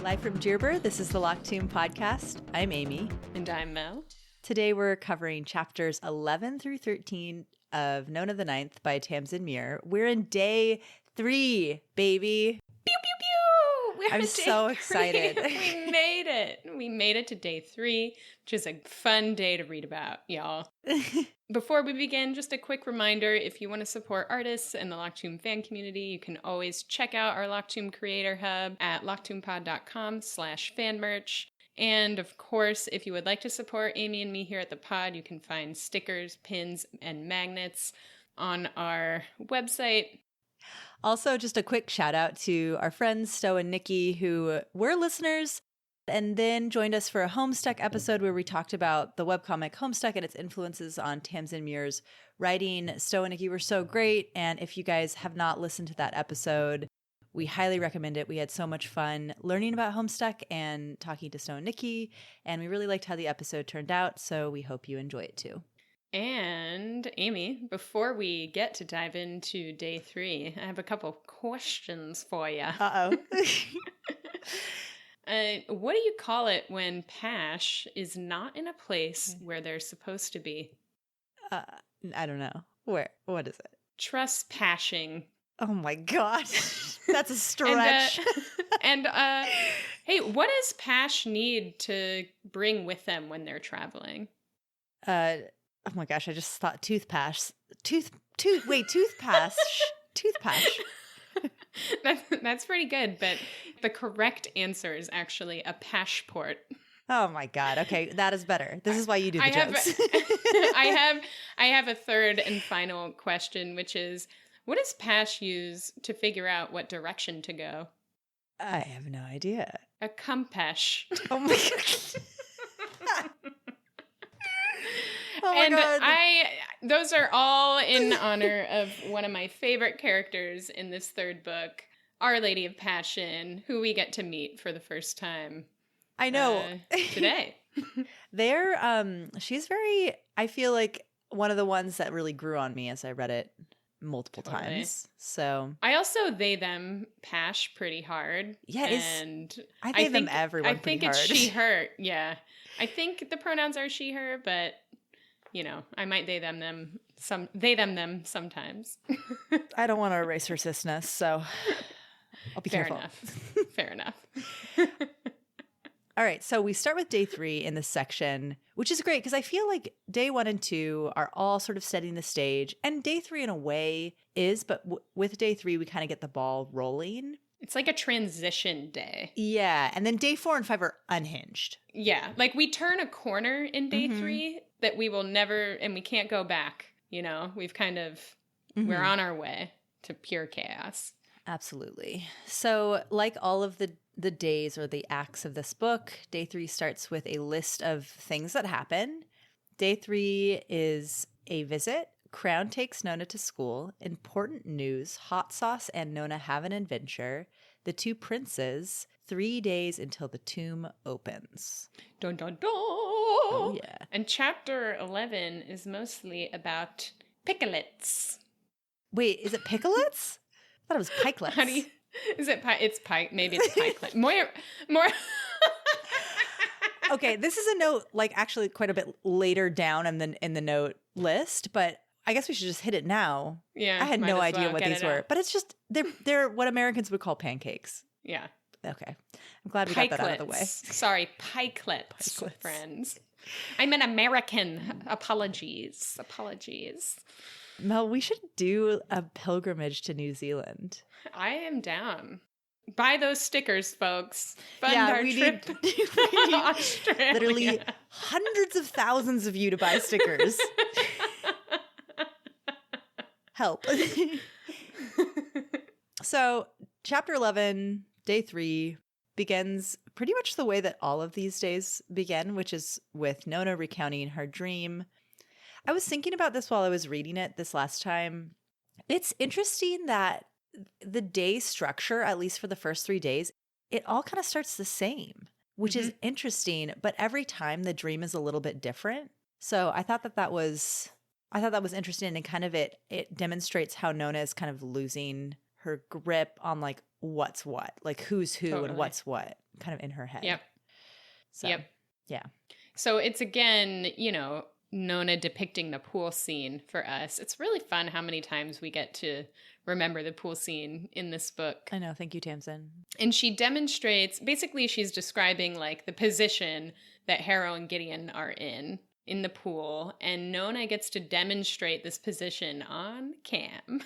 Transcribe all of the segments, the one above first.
Live from Dearborn, this is the Locktoon Podcast. I'm Amy. And I'm Mel. Today we're covering chapters 11 through 13 of Nona the Ninth by Tamsin Muir. We're in day 3, baby. Pew, pew, pew! We're I'm in so day excited. 3. We made it. We made it to day 3, which is a fun day to read about, y'all. Before we begin, just a quick reminder, if you want to support artists and the Locktoon fan community, you can always check out our Locktoon Creator Hub at locktoonpod.com/fanmerch. And of course, if you would like to support Amy and me here at the pod, you can find stickers, pins, and magnets on our website. Also, just a quick shout out to our friends Stowe and Nikki, who were listeners and then joined us for a Homestuck episode where we talked about the webcomic Homestuck and its influences on Tamsin Muir's writing. Stowe and Nikki were so great, and if you guys have not listened to that episode, we highly recommend it. We had so much fun learning about Homestuck and talking to Stowe and Nikki, and we really liked how the episode turned out, so we hope you enjoy it too. And Amy, before we get to dive into day 3, I have a couple questions for you. Uh-oh. What do you call it when Pash is not in a place where they're supposed to be? I don't know. What is it? Trespassing. Oh my gosh. That's a stretch. Hey, what does Pash need to bring with them when they're traveling? Oh my gosh, I just thought toothpaste. Toothpaste. Toothpaste. That's pretty good, but the correct answer is actually a passport. Oh my god. Okay, that is better. This is why you do the jokes. I have a third and final question, which is, what does Pash use to figure out what direction to go? I have no idea. A compass. Oh my god. Oh my God. Those are all in honor of one of my favorite characters in this third book, Our Lady of Passion, who we get to meet for the first time. I know. Today. She's very, I feel like one of the ones that really grew on me as I read it multiple times. So I also they them Pash pretty hard. Yeah, and I think them everyone pretty hard. I think it's she her. Yeah. I think the pronouns are she her, but you know, I might they them sometimes. I don't want to erase her cisness, so I'll be careful. Fair enough. All right, so we start with day 3 in this section, which is great because I feel like day 1 and 2 are all sort of setting the stage, and day 3 in a way is, but with day 3 we kind of get the ball rolling. It's like a transition day. Yeah, and then day 4 and 5 are unhinged. Yeah, like we turn a corner in day 3 that we will never, and we can't go back, you know? We've kind of, we're on our way to pure chaos. Absolutely. So like all of the days or the acts of this book, day 3 starts with a list of things that happen. Day 3 is a visit. Crown takes Nona to school. Important news. Hot Sauce and Nona have an adventure. The 2 princes. 3 days until the tomb opens. Dun, dun, dun. Oh, yeah. And chapter 11 is mostly about picolets. Wait, is it picolets? I thought it was pikelets. How do you... Is it pie? It's pie. Maybe it's pikelet. More. Okay, this is a note, like actually quite a bit later down in the note list, but I guess we should just hit it now. Yeah, I had no idea what these were, but it's just they're what Americans would call pancakes. Yeah. Okay, I'm glad we got that out of the way. Sorry, pikelets, friends. I'm an American. Apologies. Mel, we should do a pilgrimage to New Zealand. I am down. Buy those stickers, folks. Fund our we trip need to Australia. Literally hundreds of thousands of you to buy stickers. Help. So, chapter 11, day 3, begins pretty much the way that all of these days begin, which is with Nona recounting her dream. I was thinking about this while I was reading it this last time. It's interesting that the day structure, at least for the first 3 days, it all kind of starts the same, which is interesting. But every time the dream is a little bit different. So I thought that was interesting, and kind of it demonstrates how Nona is kind of losing her grip on like what's what, like who's who and what's what. kind of in her head. Yep. So, Yep. yeah. So it's again, Nona depicting the pool scene for us. It's really fun how many times we get to remember the pool scene in this book. I know. Thank you, Tamsin. And she demonstrates, basically she's describing like the position that Harrow and Gideon are in the pool. And Nona gets to demonstrate this position on Cam.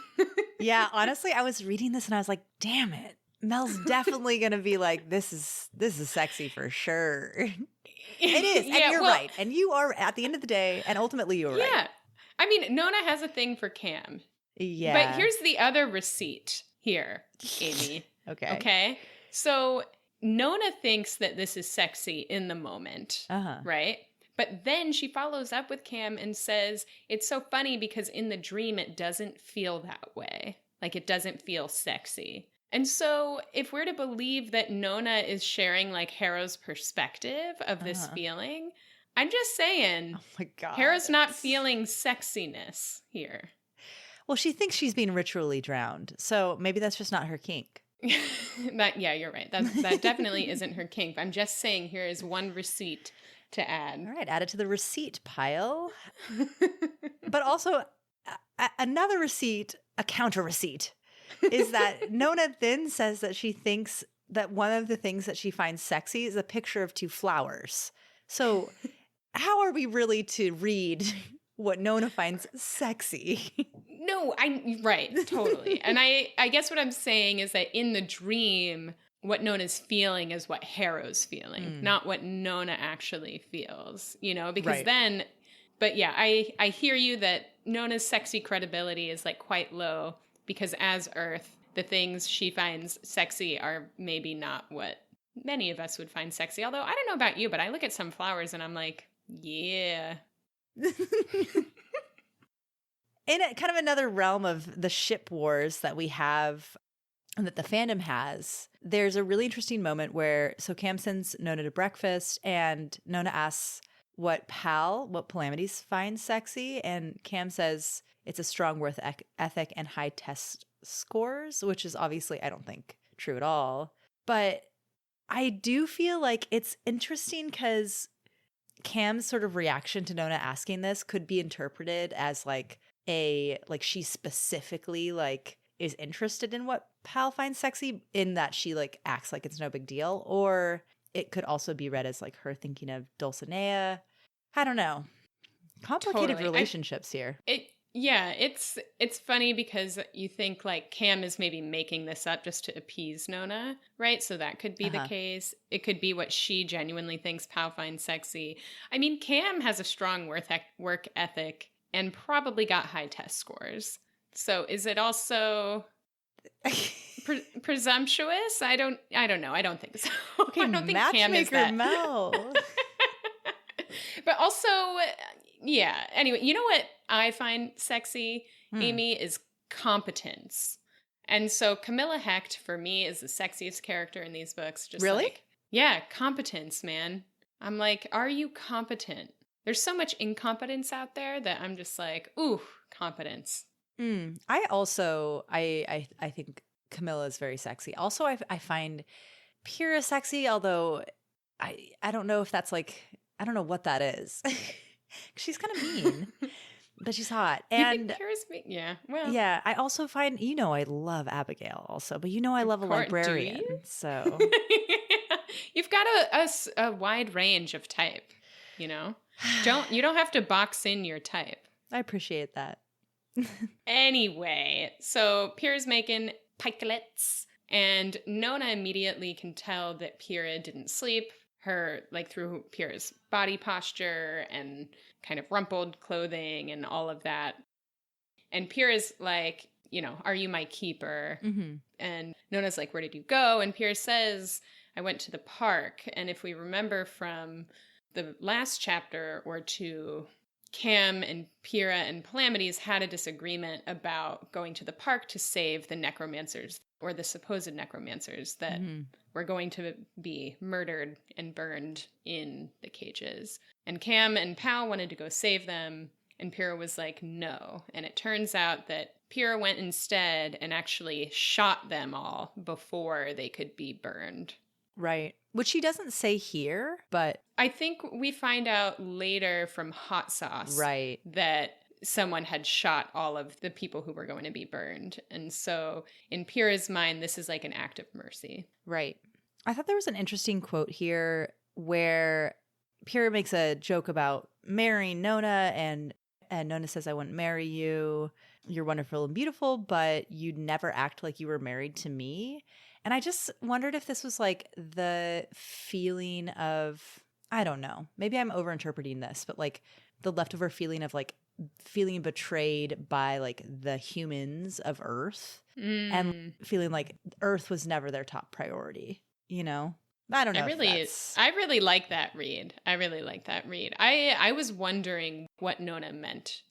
Yeah, honestly, I was reading this and I was like, damn it. Mel's definitely going to be like, this is sexy for sure. It is. And you're right. And you are, at the end of the day, and ultimately you were right. Yeah. I mean, Nona has a thing for Cam. Yeah. But here's the other receipt here, Amy. Okay. So Nona thinks that this is sexy in the moment, right? But then she follows up with Cam and says, it's so funny because in the dream, it doesn't feel that way. Like it doesn't feel sexy. And so if we're to believe that Nona is sharing like Harrow's perspective of this feeling, I'm just saying, oh my God, Harrow's not feeling sexiness here. Well, she thinks she's being ritually drowned. So maybe that's just not her kink. Yeah, you're right. That definitely isn't her kink. I'm just saying here is one receipt to add. All right, add it to the receipt pile. But also another receipt, a counter receipt, is that Nona then says that she thinks that one of the things that she finds sexy is a picture of two flowers. So how are we really to read what Nona finds sexy? No, right, totally. And I guess what I'm saying is that in the dream, what Nona's feeling is what Harrow's feeling, not what Nona actually feels, because then, but yeah, I hear you that Nona's sexy credibility is like quite low because as Earth, the things she finds sexy are maybe not what many of us would find sexy. Although I don't know about you, but I look at some flowers and I'm like, yeah. In kind of another realm of the ship wars that we have and that the fandom has, there's a really interesting moment where, so Cam sends Nona to breakfast and Nona asks what Palamides finds sexy. And Cam says it's a strong work ethic and high test scores, which is obviously, I don't think, true at all. But I do feel like it's interesting because Cam's sort of reaction to Nona asking this could be interpreted as like she specifically like is interested in what Pal finds sexy in that she like acts like it's no big deal, or it could also be read as like her thinking of Dulcinea. I don't know. Complicated relationships here. It's funny because you think like Cam is maybe making this up just to appease Nona, right? So that could be the case. It could be what she genuinely thinks Pal finds sexy. I mean, Cam has a strong work ethic and probably got high test scores. So is it also presumptuous? I don't know. I don't think so. Okay, I don't think Cam is that. Mel. But also, yeah. Anyway, you know what I find sexy, Amy, is competence. And so Camilla Hecht, for me, is the sexiest character in these books. Just really? Like, yeah, competence, man. I'm like, are you competent? There's so much incompetence out there that I'm just like, ooh, competence. I also, I think Camilla is very sexy. Also, I find Pyrrha sexy, although I don't know if that's like, I don't know what that is. She's kind of mean, but she's hot. And you think Pyrrha's mean? Yeah, well. Yeah, I also find, I love Abigail also, but I love a librarian, so. You've got a wide range of type, you don't have to box in your type. I appreciate that. Anyway, so Pyrrha's making pikelets, and Nona immediately can tell that Pyrrha didn't sleep. Her, like, through Pyrrha's body posture and kind of rumpled clothing and all of that. And Pyrrha's like, are you my keeper? Mm-hmm. And Nona's like, where did you go? And Pyrrha says, I went to the park. And if we remember from the last chapter or two, Cam and Pyrrha and Palamides had a disagreement about going to the park to save the necromancers, or the supposed necromancers that were going to be murdered and burned in the cages. And Cam and Pal wanted to go save them, and Pyrrha was like, no. And it turns out that Pyrrha went instead and actually shot them all before they could be burned. Right. Which she doesn't say here, but I think we find out later from Hot Sauce right. that someone had shot all of the people who were going to be burned. And so in Pyrrha's mind, this is like an act of mercy. Right. I thought there was an interesting quote here where Pyrrha makes a joke about marrying Nona, and Nona says, I wouldn't marry you. You're wonderful and beautiful, but you'd never act like you were married to me. And I just wondered if this was like the feeling of, I don't know, maybe I'm overinterpreting this, but like the leftover feeling of like feeling betrayed by like the humans of Earth and feeling like Earth was never their top priority, you know? I don't know. I really like that read. I was wondering what Nona meant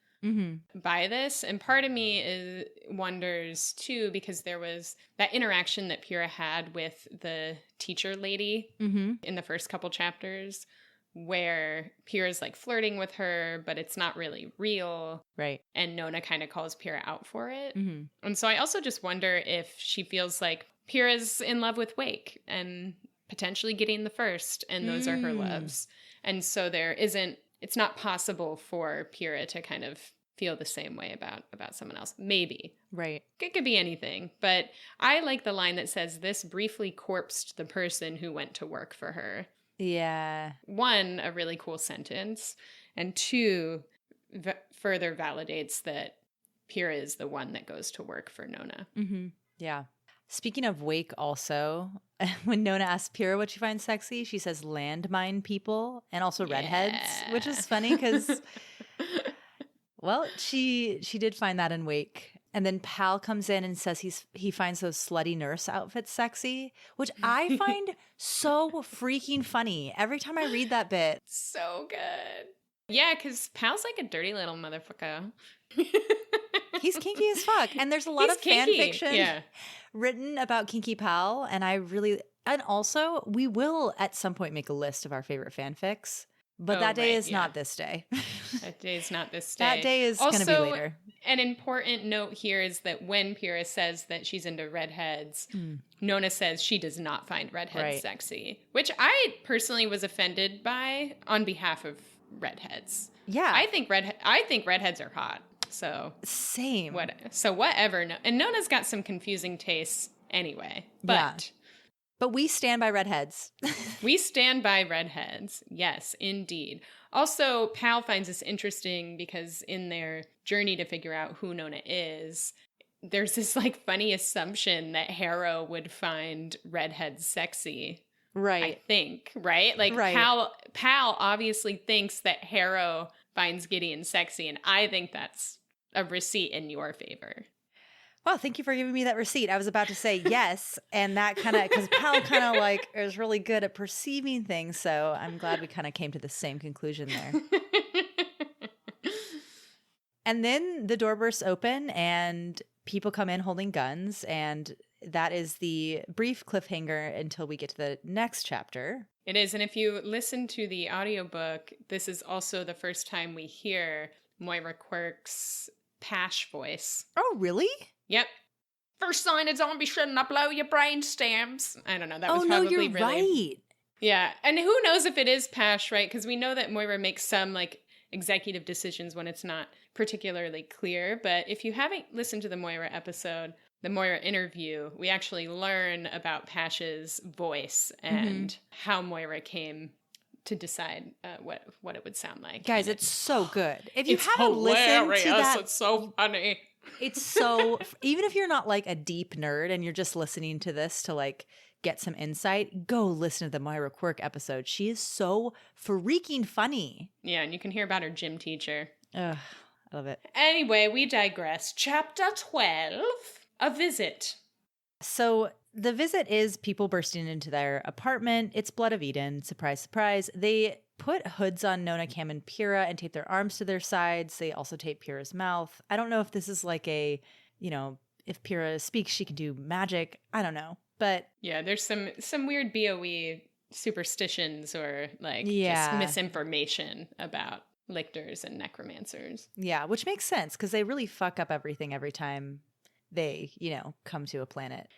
by this. And part of me wonders too, because there was that interaction that Pyrrha had with the teacher lady in the first couple chapters where Pyrrha's like flirting with her, but it's not really real. Right. And Nona kind of calls Pyrrha out for it. And so I also just wonder if she feels like Pyrrha's in love with Wake and potentially getting the first, and those are her loves. And so it's not possible for Pyrrha to kind of feel the same way about someone else. Maybe. Right. It could be anything. But I like the line that says, this briefly corpsed the person who went to work for her. Yeah. One, a really cool sentence. And two, further validates that Pyrrha is the one that goes to work for Nona. Yeah. Speaking of Wake also, when Nona asks Pyrrha what she finds sexy, she says landmine people and also redheads, which is funny because, well, she did find that in Wake. And then Pal comes in and says he finds those slutty nurse outfits sexy, which I find so freaking funny every time I read that bit. So good. Yeah, because Pal's like a dirty little motherfucker. He's kinky as fuck. And there's a lot of fan fiction written about Kinky Pal. And also, we will at some point make a list of our favorite fanfics. But that day is not this day. That day is not this day. That day is going to be later. An important note here is that when Pyrrha says that she's into redheads, Nona says she does not find redheads sexy, which I personally was offended by on behalf of redheads. Yeah. I think redheads are hot. So same. Whatever. And Nona's got some confusing tastes anyway. But But we stand by redheads. We stand by redheads. Yes, indeed. Also, Pal finds this interesting because in their journey to figure out who Nona is, there's this like funny assumption that Harrow would find redheads sexy. Right. I think, right? Like Pal obviously thinks that Harrow finds Gideon sexy, and I think that's a receipt in your favor. Well, thank you for giving me that receipt. I was about to say yes, and that kind of, because Pal kind of like is really good at perceiving things, so I'm glad we kind of came to the same conclusion there. And then the door bursts open, and people come in holding guns, and that is the brief cliffhanger until we get to the next chapter. It is, and if you listen to the audiobook, this is also the first time we hear Moira Quirk's Pash voice. Oh, really? Yep. First sign of zombie shouldn't I blow your brain stems? I don't know. That was probably no, you're right. Yeah. And who knows if it is Pash, right? Because we know that Moira makes some like executive decisions when it's not particularly clear. But if you haven't listened to the Moira episode, the Moira interview, we actually learn about Pash's voice and how Moira came to decide what it would sound like. Guys, it's so good. If you haven't listened to that, it's so funny. It's so, even if you're not like a deep nerd and you're just listening to this to like get some insight, go listen to the Moira Quirk episode. She is so freaking funny. Yeah, and you can hear about her gym teacher. Ugh, I love it. Anyway, we digress. Chapter 12, A Visit. So the visit is people bursting into their apartment. It's Blood of Eden. Surprise, surprise. They put hoods on Nona, Cam, and Pyrrha and tape their arms to their sides. They also tape Pyrrha's mouth. I don't know if this is like a, if Pyrrha speaks, she can do magic. I don't know. But yeah, there's some weird BOE superstitions or like just misinformation about lictors and necromancers. Yeah, which makes sense because they really fuck up everything every time they, come to a planet.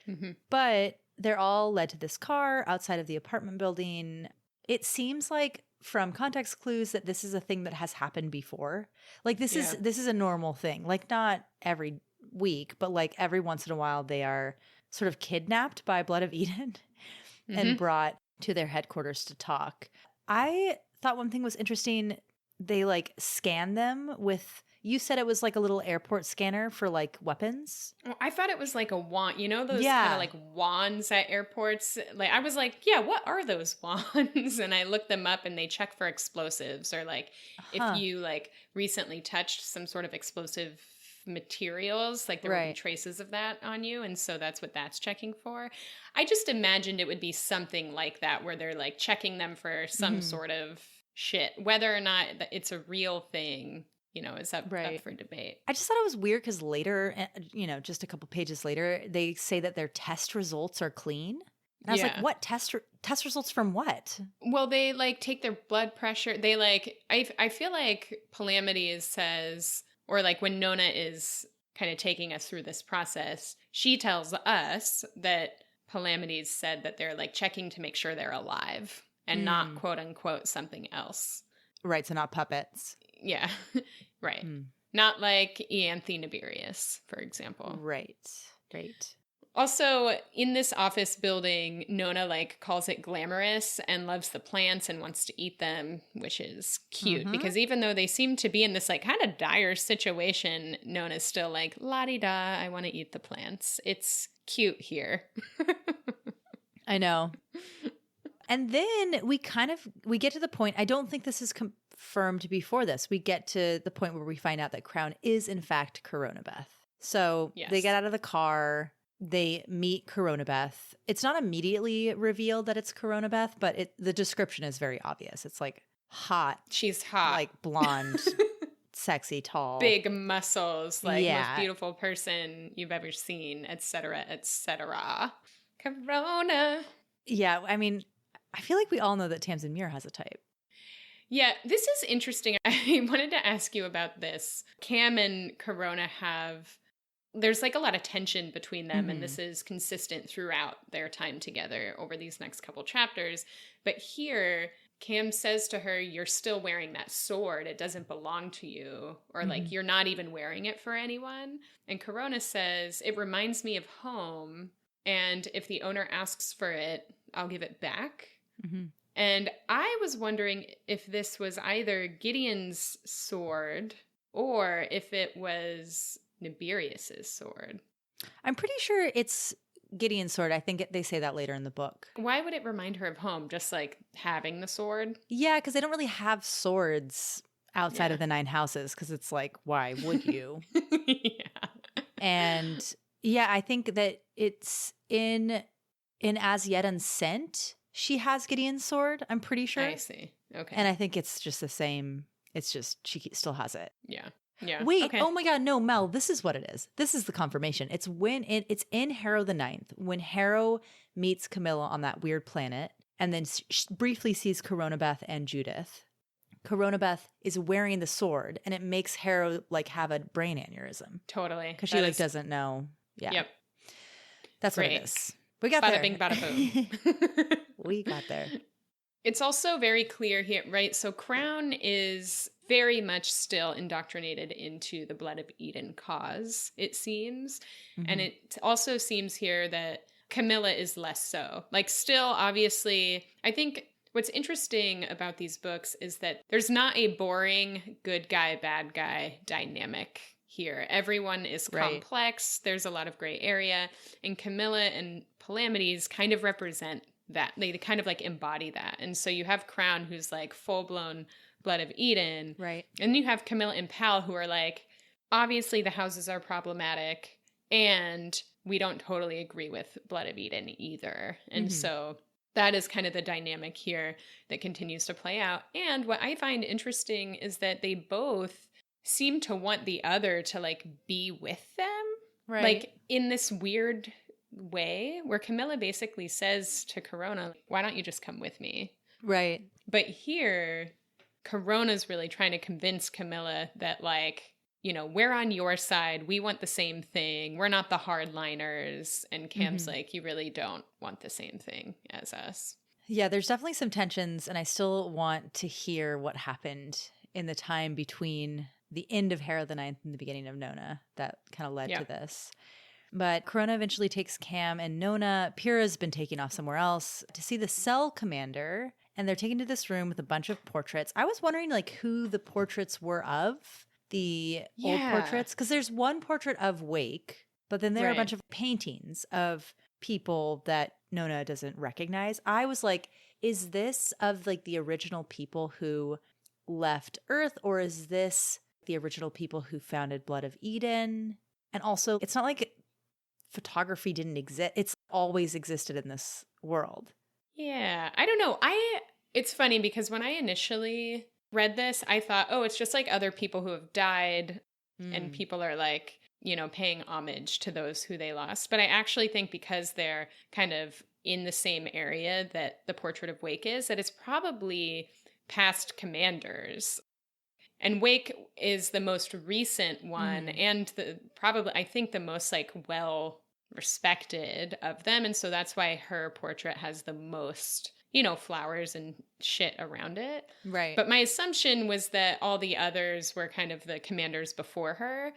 But they're all led to this car outside of the apartment building. It seems like from context clues that this is a thing that has happened before. Like this is a normal thing. Like not every week, but like every once in a while they are sort of kidnapped by Blood of Eden and brought to their headquarters to talk. I thought one thing was interesting. They like scan them with, you said it was like a little airport scanner for like weapons. Well, I thought it was like a wand. You know those kind of like wands at airports? Like I was like, yeah, what are those wands? And I looked them up and they check for explosives, or like if you like recently touched some sort of explosive materials, like there would be traces of that on you, and so that's what that's checking for. I just imagined it would be something like that, where they're like checking them for some sort of shit. Whether or not it's a real thing, you know, is up for debate. I just thought it was weird because later, you know, just a couple pages later, they say that their test results are clean. And I was like, what? Test results from what? Well, they like take their blood pressure. They like, I feel like Palamides says, or like when Nona is kind of taking us through this process, she tells us that Palamides said that they're like checking to make sure they're alive and not quote unquote something else. Right. So not puppets. Yeah. Right. Not like Ianthe Nibirius, for example. Right. Also, in this office building, Nona like calls it glamorous and loves the plants and wants to eat them, which is cute because even though they seem to be in this like kind of dire situation, Nona's still like, la-di-da, I want to eat the plants. It's cute here. I know. And then we get to the point, I don't think this is confirmed before this. We get to the point where we find out that Crown is in fact Coronabeth. So they get out of the car. They meet Coronabeth. It's not immediately revealed that it's Coronabeth, but the description is very obvious. It's like hot. She's hot. Like blonde, sexy, tall. Big muscles, like most beautiful person you've ever seen, etc., etc. Corona. Yeah, I mean, I feel like we all know that Tamsin Muir has a type. Yeah, this is interesting. I wanted to ask you about this. Cam and Corona there's like a lot of tension between them, and this is consistent throughout their time together over these next couple chapters. But here, Cam says to her, you're still wearing that sword. It doesn't belong to you. Or like, you're not even wearing it for anyone. And Corona says, it reminds me of home. And if the owner asks for it, I'll give it back. And I was wondering if this was either Gideon's sword or if it was Nibirius's sword. I'm pretty sure it's Gideon's sword. I think they say that later in the book. Why would it remind her of home? Just like having the sword? Yeah, because they don't really have swords outside of the 9 houses, because it's like, why would you? And yeah, I think that it's in As Yet Unsent, she has Gideon's sword, I'm pretty sure. I see. Okay. And I think it's just the same. It's just she still has it. Yeah. Yeah. Wait, okay. Oh my God, no, Mel, this is what it is. This is the confirmation. It's it's in Harrow the Ninth, when Harrow meets Camilla on that weird planet and then briefly sees Coronabeth and Judith. Coronabeth is wearing the sword, and it makes Harrow like have a brain aneurysm. Totally. Because she like doesn't know. Yeah. Yep. That's Great. What it is. We got bada there. Bing, bada boom. We got there. It's also very clear here, right? So Crown is very much still indoctrinated into the Blood of Eden cause, it seems. And it also seems here that Camilla is less so. Like still, obviously, I think what's interesting about these books is that there's not a boring good guy, bad guy dynamic here. Everyone is complex. There's a lot of gray area. And Camilla and Palamides kind of represent that. They kind of like embody that. And so you have Crown, who's like full-blown Blood of Eden. Right. And you have Camilla and Pal, who are like, obviously the houses are problematic and we don't totally agree with Blood of Eden either. And so that is kind of the dynamic here that continues to play out. And what I find interesting is that they both seem to want the other to like be with them. Right. Like in this weird way where Camilla basically says to Corona, why don't you just come with me? Right. But here, Corona's really trying to convince Camilla that like, we're on your side. We want the same thing. We're not the hardliners. And Cam's like, you really don't want the same thing as us. Yeah, there's definitely some tensions, and I still want to hear what happened in the time between the end of Harrow the Ninth and the beginning of Nona that kind of led to this. But Corona eventually takes Cam and Nona. Pyrrha's been taken off somewhere else to see the cell commander, and they're taken to this room with a bunch of portraits. I was wondering like who the portraits were of, the old portraits, because there's one portrait of Wake, but then there are a bunch of paintings of people that Nona doesn't recognize. I was like, is this of like the original people who left Earth, or is this the original people who founded Blood of Eden? And also, it's not like photography didn't exist. It's always existed in this world. Yeah, I don't know. It's funny because when I initially read this, I thought, oh, it's just like other people who have died and people are like, paying homage to those who they lost. But I actually think because they're kind of in the same area that the portrait of Wake is, that it's probably past commanders. And Wake is the most recent one and I think the most like well respected of them. And so that's why her portrait has the most, flowers and shit around it. Right. But my assumption was that all the others were kind of the commanders before her.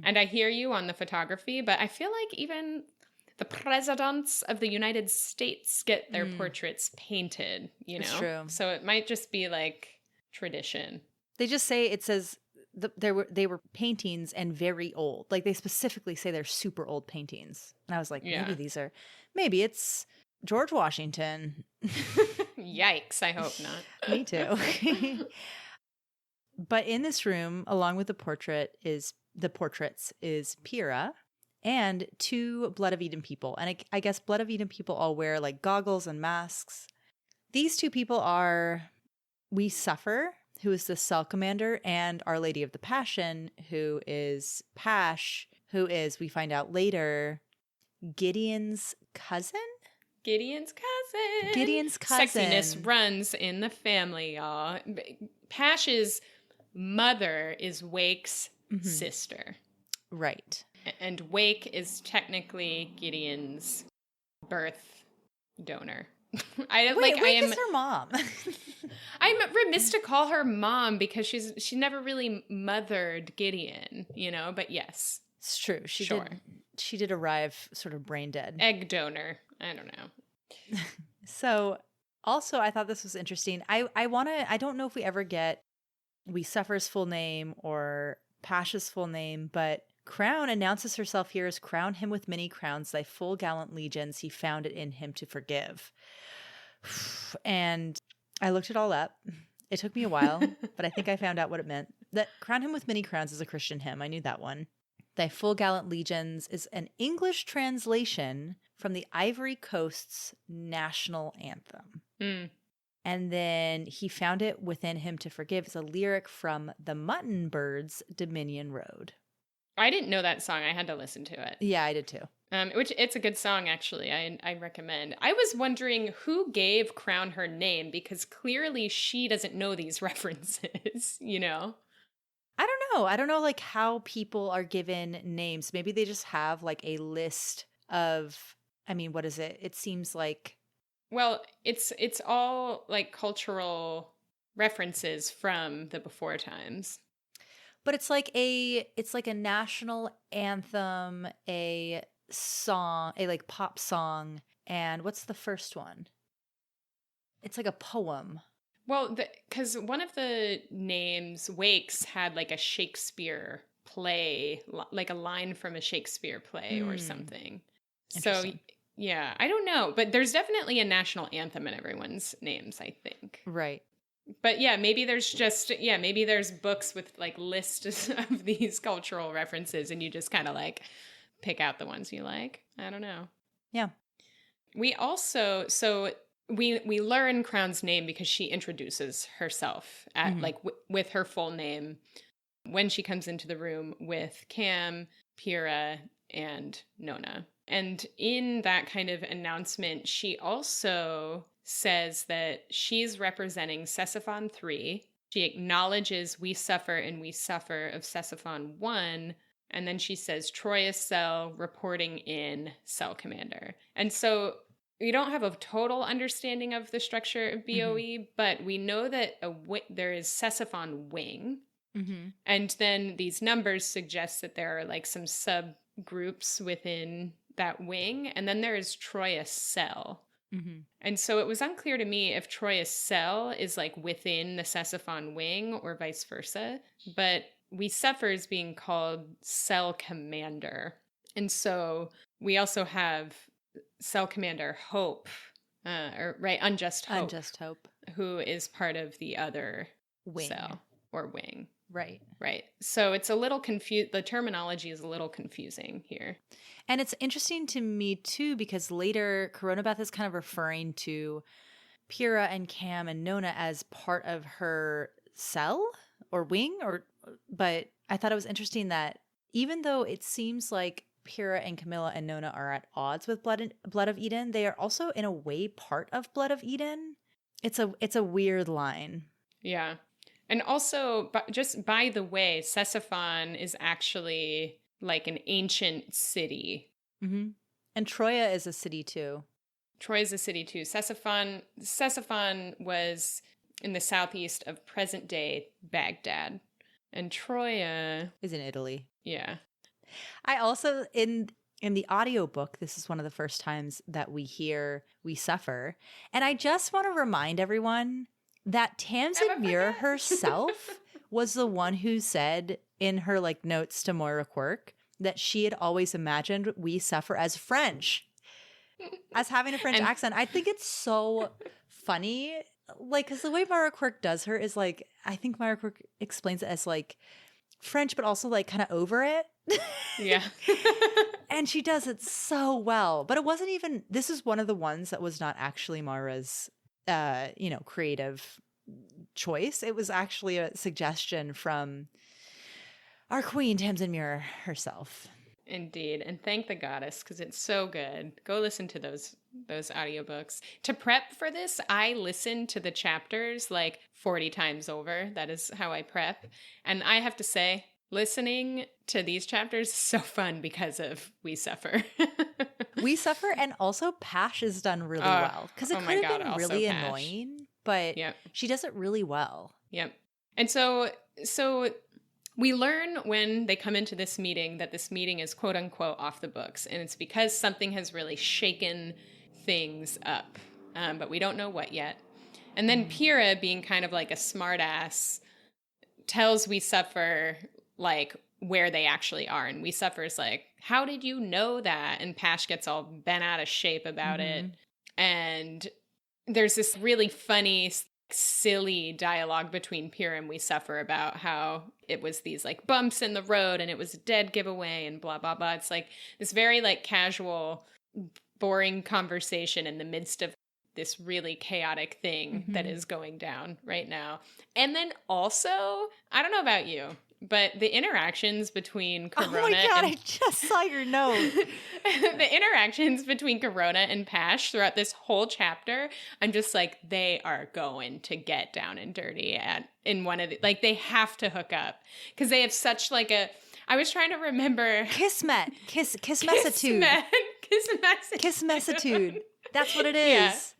And I hear you on the photography, but I feel like even the presidents of the United States get their portraits painted, It's true. So it might just be like tradition. They just say, it says they were paintings and very old. Like they specifically say they're super old paintings. And I was like, maybe it's George Washington. Yikes, I hope not. Me too. But in this room, along with the portraits, is Pyrrha and two Blood of Eden people. And I guess Blood of Eden people all wear like goggles and masks. These two people are We Suffer, who is the cell commander, and Our Lady of the Passion, who is Pash, who is, we find out later, Gideon's cousin? Gideon's cousin. Sexiness runs in the family, y'all. Pash's mother is Wake's sister. Right. And Wake is technically Gideon's birth donor. Wake is her mom. I'm remiss to call her mom because she never really mothered Gideon, but yes. It's true. She did arrive sort of brain dead. Egg donor. I don't know. So also I thought this was interesting. I don't know if we ever get We Suffer's full name or Pash's full name, but Crown announces herself here as crown him with many crowns, thy full gallant legions, he found it in him to forgive. And I looked it all up. It took me a while, but I think I found out what it meant. That crown him with many crowns is a Christian hymn. I knew that one. Thy full gallant legions is an English translation from the Ivory Coast's national anthem. And then he found it within him to forgive is a lyric from the Mutton Birds' Dominion Road. I didn't know that song. I had to listen to it. Yeah, I did too. Which it's a good song, actually. I recommend. I was wondering who gave Crown her name because clearly she doesn't know these references, I don't know. I don't know like how people are given names. Maybe they just have like a list of, what is it? It seems like. Well, it's all like cultural references from the before times. But it's like a national anthem, a song, a like pop song, and what's the first one? It's like a poem. Well, because one of the names, Wakes, had like a Shakespeare play, like a line from a Shakespeare play or something. So, yeah, I don't know. But there's definitely a national anthem in everyone's names, I think. Right. But yeah, maybe there's books with like lists of these cultural references and you just kind of like pick out the ones you like. I don't know. Yeah. We also, we learn Crown's name because she introduces herself at with her full name when she comes into the room with Cam, Pyrrha, and Nona. And in that kind of announcement, she also says that she's representing Cesiphon 3, She acknowledges we suffer and we suffer of Cesiphon 1. And then she says Troyes cell reporting in cell commander. And so we don't have a total understanding of the structure of BOE, but we know that there is Cesiphon wing. And then these numbers suggest that there are like some subgroups within that wing. And then there is Troyes cell. And so it was unclear to me if Troyes cell is like within the Cesiphon wing or vice versa. But we suffer is being called cell commander. And so we also have cell commander Hope, Unjust Hope. Unjust Hope. Who is part of the other wing. Cell or wing. Right. Right. So it's a little confused. The terminology is a little confusing here. And it's interesting to me, too, because later Coronabeth is kind of referring to Pyrrha and Cam and Nona as part of her cell or wing. But I thought it was interesting that even though it seems like Pyrrha and Camilla and Nona are at odds with Blood of Eden, they are also, in a way, part of Blood of Eden. It's a weird line. Yeah. And also, just by the way, Cesiphon is actually like an ancient city. And Troia is a city, too. Troy is a city, too. Cesiphon was in the southeast of present-day Baghdad. And Troia is in Italy. Yeah. I also, in the audiobook, this is one of the first times that we hear We Suffer. And I just want to remind everyone that Tamsin Muir herself was the one who said in her like notes to Moira Quirk that she had always imagined We Suffer as French, as having a French accent. I think it's so funny. Like, because the way Moira Quirk does her is like, I think Moira Quirk explains it as like French, but also like kind of over it. Yeah. And she does it so well. But it wasn't even, this is one of the ones that was not actually Moira's, creative choice. It was actually a suggestion from our queen, Tamsin Muir herself. Indeed. And thank the goddess, because it's so good. Go listen to those audiobooks. To prep for this, I listened to the chapters like 40 times over. That is how I prep. And I have to say, listening to these chapters is so fun because of We Suffer. We Suffer, and also Pash is done really well. Because it could have been really annoying, but she does it really well. Yep. And so we learn when they come into this meeting that this meeting is quote unquote off the books. And it's because something has really shaken things up. But we don't know what yet. And then Pyrrha, being kind of like a smartass, tells We Suffer like where they actually are. And We Suffer's like, how did you know that? And Pash gets all bent out of shape about it. And there's this really funny, silly dialogue between Pyrrha and We Suffer about how it was these like bumps in the road and it was a dead giveaway and blah, blah, blah. It's like this very like casual, boring conversation in the midst of this really chaotic thing that is going down right now. And then also, I don't know about you, but the interactions between Corona... Oh my God, I just saw your note. The interactions between Corona and Pash throughout this whole chapter, I'm just like, they are going to get down and dirty in one of the... Like, they have to hook up. Because they have such like a... I was trying to remember... Kismet. Kismessitude. Kismessitude. That's what it is.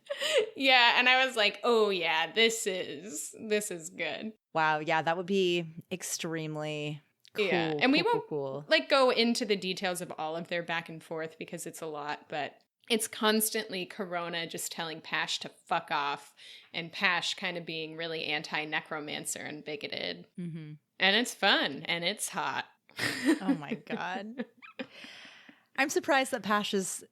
Yeah, and I was like, oh yeah, this is good. Wow, yeah, that would be extremely cool. Yeah, and we won't cool. like go into the details of all of their back and forth because it's a lot, but it's constantly Corona just telling Pash to fuck off and Pash kind of being really anti-necromancer and bigoted. And it's fun and it's hot. Oh my God. I'm surprised that Pash is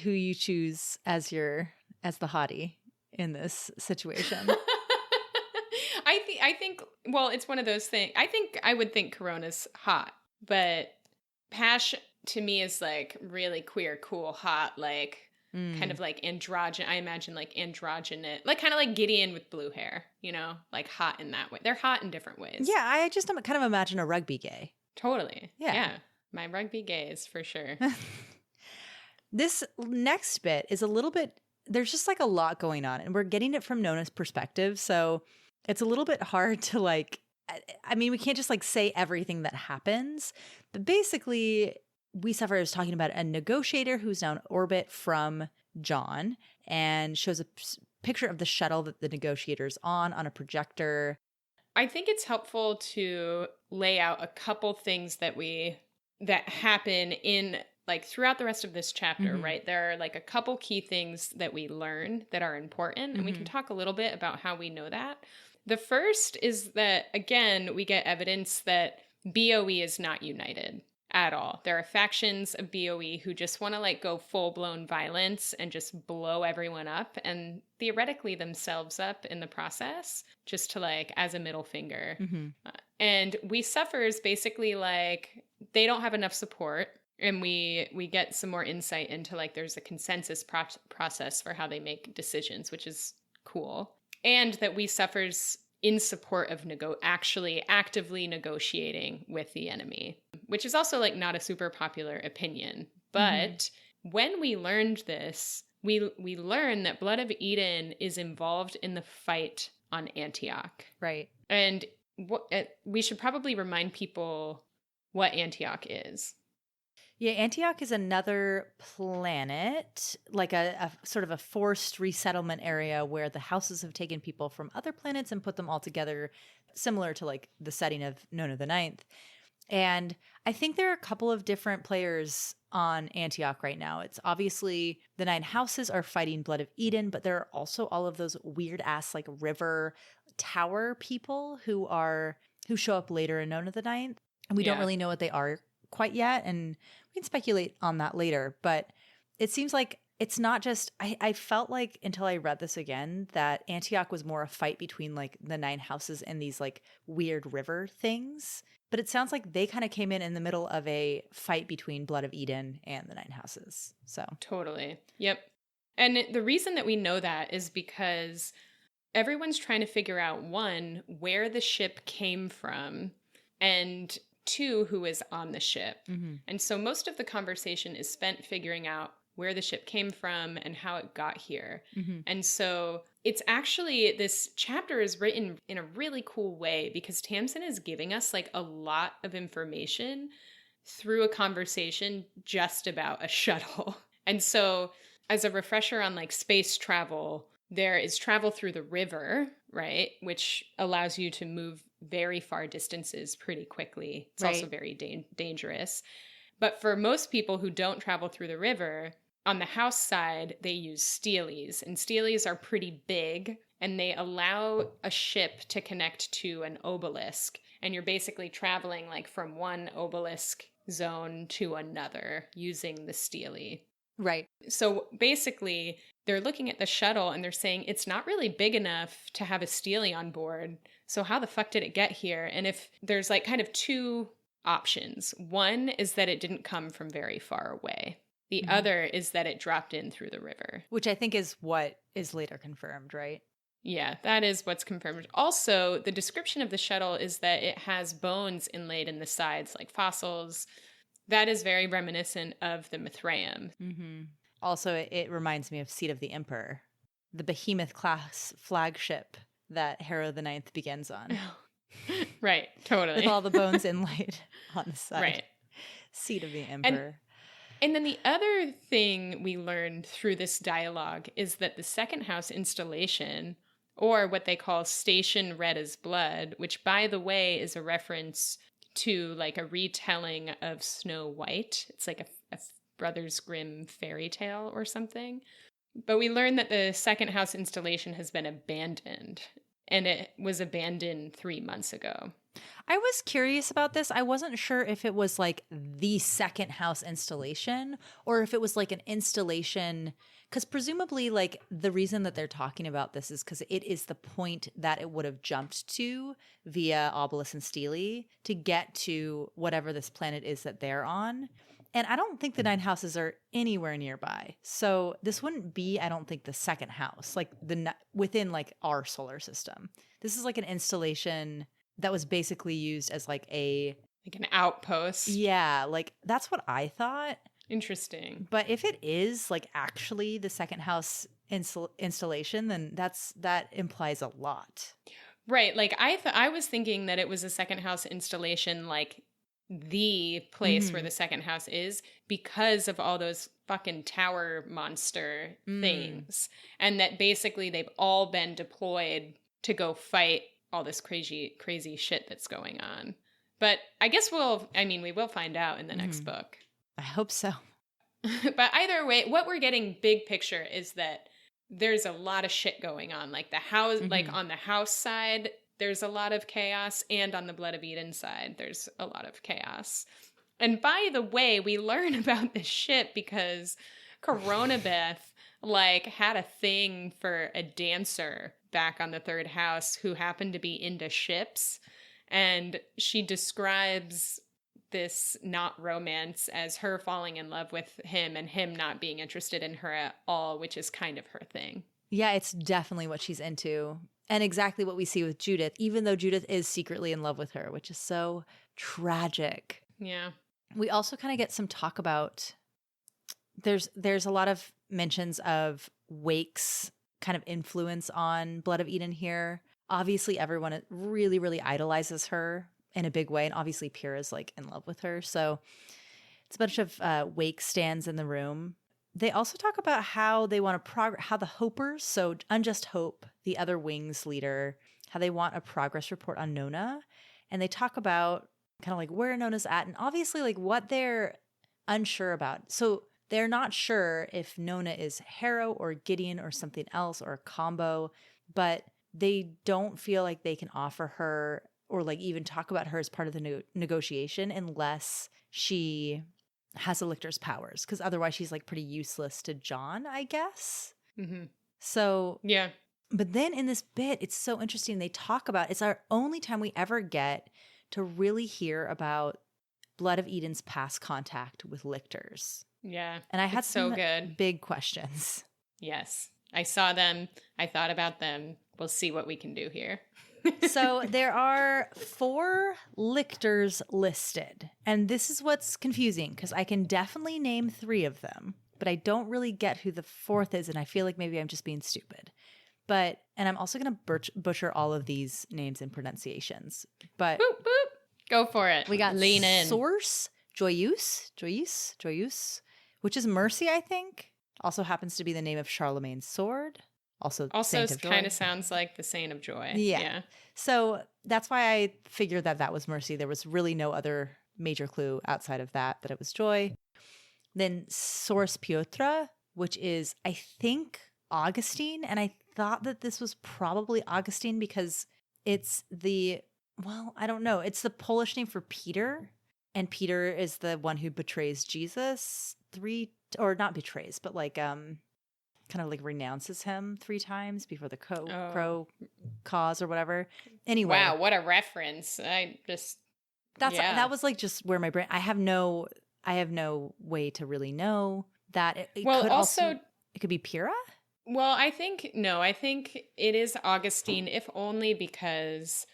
who you choose as the hottie in this situation. I think, well, it's one of those things. I think I would think Corona's hot, but Pash to me is like really queer, cool, hot, like kind of like androgynous. I imagine like androgynous, like kind of like Gideon with blue hair, you know, like hot in that way. They're hot in different ways. Yeah, I just kind of imagine a rugby gay. Totally. Yeah. My rugby gays for sure. This next bit is a little bit, there's just like a lot going on and we're getting it from Nona's perspective. So it's a little bit hard to like, I mean, we can't just like say everything that happens, but basically we suffer is talking about a negotiator who's now in orbit from John and shows a picture of the shuttle that the negotiator's on a projector. I think it's helpful to lay out a couple things that happen in like throughout the rest of this chapter, right? There are like a couple key things that we learn that are important, and we can talk a little bit about how we know that. The first is that, again, we get evidence that BOE is not united at all. There are factions of BOE who just want to like go full-blown violence and just blow everyone up and theoretically themselves up in the process, just to like as a middle finger. And we suffers basically like they don't have enough support, and we get some more insight into like there's a consensus process for how they make decisions, which is cool. And that we suffers in support of actually actively negotiating with the enemy, which is also like not a super popular opinion. But when we learned this, we learned that Blood of Eden is involved in the fight on Antioch. Right. And we should probably remind people what Antioch is. Yeah, Antioch is another planet, like a sort of a forced resettlement area where the houses have taken people from other planets and put them all together, similar to like the setting of Nona the Ninth. And I think there are a couple of different players on Antioch right now. It's obviously the 9 houses are fighting Blood of Eden, but there are also all of those weird ass like river tower people who show up later in Nona the Ninth. And we don't really know what they are quite yet, and we can speculate on that later. But it seems like it's not just I felt like until I read this again that Antioch was more a fight between like the 9 houses and these like weird river things. But it sounds like they kind of came in the middle of a fight between Blood of Eden and the 9 houses. So totally. Yep. And the reason that we know that is because everyone's trying to figure out, one, where the ship came from, and 2, who is on the ship. And so most of the conversation is spent figuring out where the ship came from and how it got here. And so it's actually, this chapter is written in a really cool way because Tamsin is giving us like a lot of information through a conversation just about a shuttle. And so as a refresher on like space travel, there is travel through the river, right? Which allows you to move very far distances pretty quickly. It's also very dangerous. But for most people who don't travel through the river, on the house side, they use steelies. And steelies are pretty big, and they allow a ship to connect to an obelisk. And you're basically traveling like from one obelisk zone to another using the steely. Right. So basically, they're looking at the shuttle and they're saying it's not really big enough to have a steely on board. So how the fuck did it get here? And if there's like kind of 2 options. One is that it didn't come from very far away. The other is that it dropped in through the river. Which I think is what is later confirmed, right? Yeah, that is what's confirmed. Also, the description of the shuttle is that it has bones inlaid in the sides, like fossils. That is very reminiscent of the Mithraeum. Also, it reminds me of Seat of the Emperor, the behemoth-class flagship that Harrow the Ninth begins on. Right, totally. With all the bones inlaid on the side. Right. Seat of the Emperor. And then the other thing we learned through this dialogue is that the second house installation, or what they call Station Red as Blood, which, by the way, is a reference to like a retelling of Snow White. It's like a Brothers Grimm fairy tale or something. But we learned that the second house installation has been abandoned, and it was abandoned 3 months ago. I was curious about this. I wasn't sure if it was like the second house installation or if it was like an installation, because presumably like the reason that they're talking about this is because it is the point that it would have jumped to via Obelisk and Steely to get to whatever this planet is that they're on. And I don't think the 9 houses are anywhere nearby. So this wouldn't be, I don't think, the second house, like within like our solar system. This is like an installation that was basically used as like an outpost. Yeah, like that's what I thought. Interesting. But if it is like actually the second house installation, then that implies a lot. Right. Like I was thinking that it was a second house installation, like the place where Mm-hmm. the second house is because of all those fucking tower monster Mm. things. And that basically they've all been deployed to go fight all this crazy shit that's going on. But I guess we will find out in the next Mm-hmm. book. I hope so. But either way, what we're getting big picture is that there's a lot of shit going on. Like the house, like Mm-hmm. on the house side, there's a lot of chaos, and on the Blood of Eden side, there's a lot of chaos. And by the way, we learn about this shit because Coronabeth like had a thing for a dancer back on the third house who happened to be into ships, and she describes this not romance as her falling in love with him and him not being interested in her at all, which is kind of her thing. Yeah, it's definitely what she's into. And exactly what we see with Judith, even though Judith is secretly in love with her, which is so tragic. Yeah. We also kind of get some talk about there's a lot of mentions of Wake's kind of influence on Blood of Eden here. Obviously, everyone really, really idolizes her in a big way. And obviously, Pyrrha's like in love with her. So it's a bunch of Wake stands in the room. They also talk about how they want to how the Hopers, so Unjust Hope, the other Wings leader, how they want a progress report on Nona. And they talk about kind of like where Nona's at and obviously like what they're unsure about. So they're not sure if Nona is Harrow or Gideon or something else or a combo, but they don't feel like they can offer her or like even talk about her as part of the negotiation unless she has a lictor's powers, because otherwise she's like pretty useless to John, I guess. Mm-hmm. So, yeah. But then in this bit, it's so interesting. They talk about it's our only time we ever get to really hear about Blood of Eden's past contact with lictors. Yeah. And I had so some good. big questions. Yes. I saw them. I thought about them. We'll see what we can do here. So there are 4 lictors listed. And this is what's confusing because I can definitely name 3 of them, but I don't really get who the 4th is. And I feel like maybe I'm just being stupid. And I'm also going to butcher all of these names and pronunciations. But boop, boop. Go for it. We got Lean in. Source Joyeuse, which is Mercy, I think. Also happens to be the name of Charlemagne's sword. Also kind of sounds like the Saint of Joy. Yeah. So that's why I figured that was Mercy. There was really no other major clue outside of that it was Joy. Then Source Piotra, which is, I think, Augustine. And I thought that this was probably Augustine because it's I don't know. It's the Polish name for Peter. And Peter is the one who betrays Jesus not betrays, but like kind of like renounces him 3 times before the crow cause or whatever. Anyway. Wow, what a reference. That was like just where my brain, I have no way to really know that. It could be Pyrrha? Well, I think it is Augustine, if only because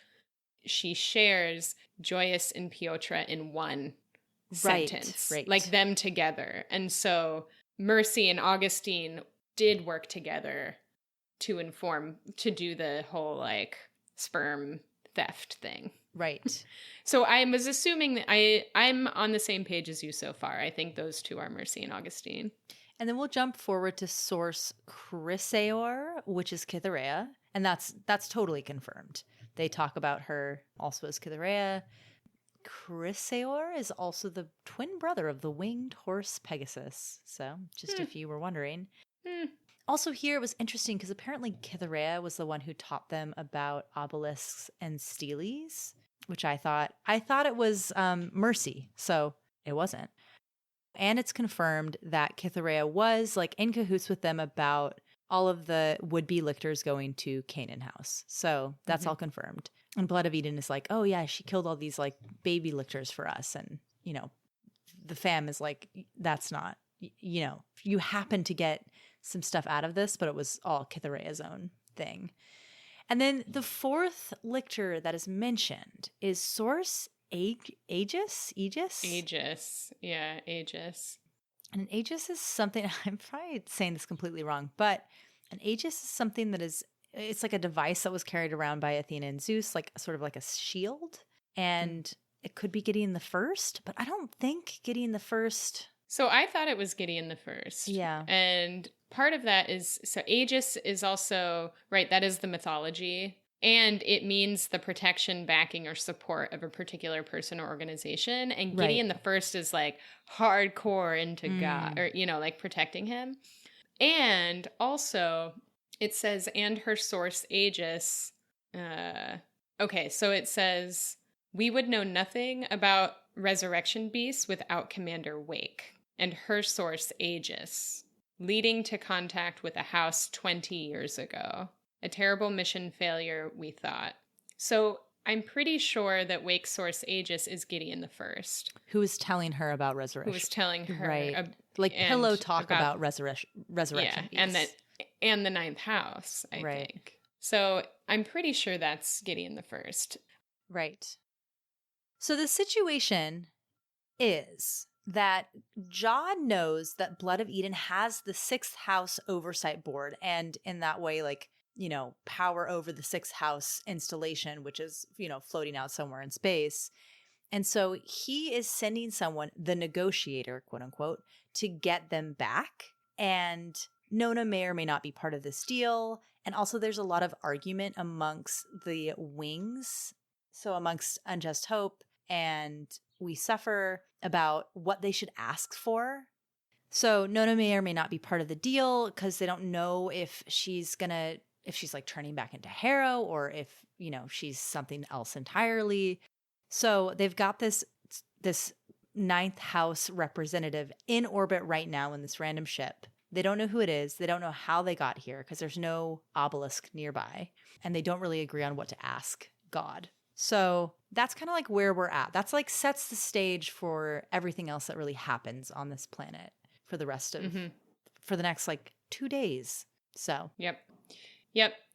she shares Joyous and Piotr in one sentence. Right. Like them together. And so Mercy and Augustine did work together to do the whole like sperm theft thing. Right. So I was assuming that I'm on the same page as you so far. I think those 2 are Mercy and Augustine. And then we'll jump forward to Source Chrysaor, which is Cytherea. And that's totally confirmed. They talk about her also as Cytherea. Chrysaor is also the twin brother of the winged horse Pegasus. So just if you were wondering. Also here it was interesting because apparently Cytherea was the one who taught them about obelisks and steles, which I thought it was Mercy. So it wasn't. And it's confirmed that Cytherea was like in cahoots with them about all of the would-be lictors going to Canaan House. So that's all confirmed. And Blood of Eden is like, oh yeah, she killed all these like baby lictors for us. And, the fam is like, that's not, you happen to get some stuff out of this, but it was all Cytherea's own thing. And then the 4th lictor that is mentioned is Source Aegis. Yeah, Aegis. And an Aegis is something, I'm probably saying this completely wrong, but an Aegis is something that is it's like a device that was carried around by Athena and Zeus, like sort of like a shield. And it could be Gideon the First, but I don't think Gideon the First. So I thought it was Gideon the First. Yeah. And part of that is, so Aegis is also, right, that is the mythology. And it means the protection, backing, or support of a particular person or organization. And Gideon the First is like hardcore into God, or, you know, like protecting him. And also, it says, and her source Aegis. Okay, so it says, we would know nothing about resurrection beasts without Commander Wake, and her source Aegis, leading to contact with a house 20 years ago. A terrible mission failure, we thought. So I'm pretty sure that Wake's source Aegis is Gideon the First. Who is telling her about resurrection. Who was telling her. Right. Like pillow talk about resurrection yeah, and the ninth house, I think. So I'm pretty sure that's Gideon the First. Right. So the situation is that John knows that Blood of Eden has the sixth house oversight board, and in that way, like, you know, power over the sixth house installation, which is, you know, floating out somewhere in space. And so he is sending someone, the negotiator, quote unquote, to get them back. And Nona may or may not be part of this deal. And also there's a lot of argument amongst the wings. So amongst Unjust Hope and We Suffer about what they should ask for. So Nona may or may not be part of the deal because they don't know if she's like turning back into Harrow, or if, you know, she's something else entirely. So they've got this ninth house representative in orbit right now in this random ship. They don't know who it is. They don't know how they got here because there's no obelisk nearby. And they don't really agree on what to ask God. So that's kind of like where we're at. That's like sets the stage for everything else that really happens on this planet for the rest of, for the next like 2 days. So. Yep.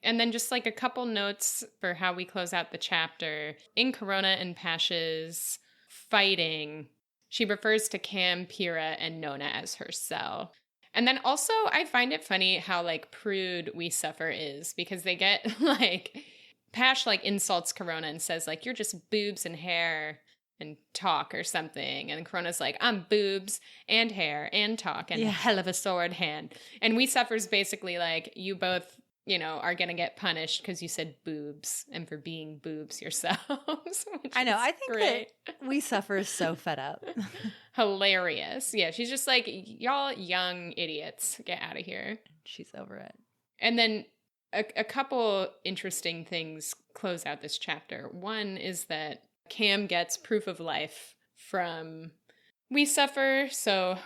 And then just like a couple notes for how we close out the chapter. In Corona and Pash's fighting, she refers to Cam, Pyrrha, and Nona as her cell. And then also I find it funny how like prude We Suffer is, because they get like, Pash like insults Corona and says like, you're just boobs and hair and talk or something. And Corona's like, I'm boobs and hair and talk and hell of a sword hand. And We Suffer's basically like, you both, you know, are going to get punished because you said boobs and for being boobs yourselves. I know. I think great. That We Suffer is so fed up. Hilarious. Yeah. She's just like, y'all young idiots, get out of here. She's over it. And then a couple interesting things close out this chapter. One is that Cam gets proof of life from We Suffer,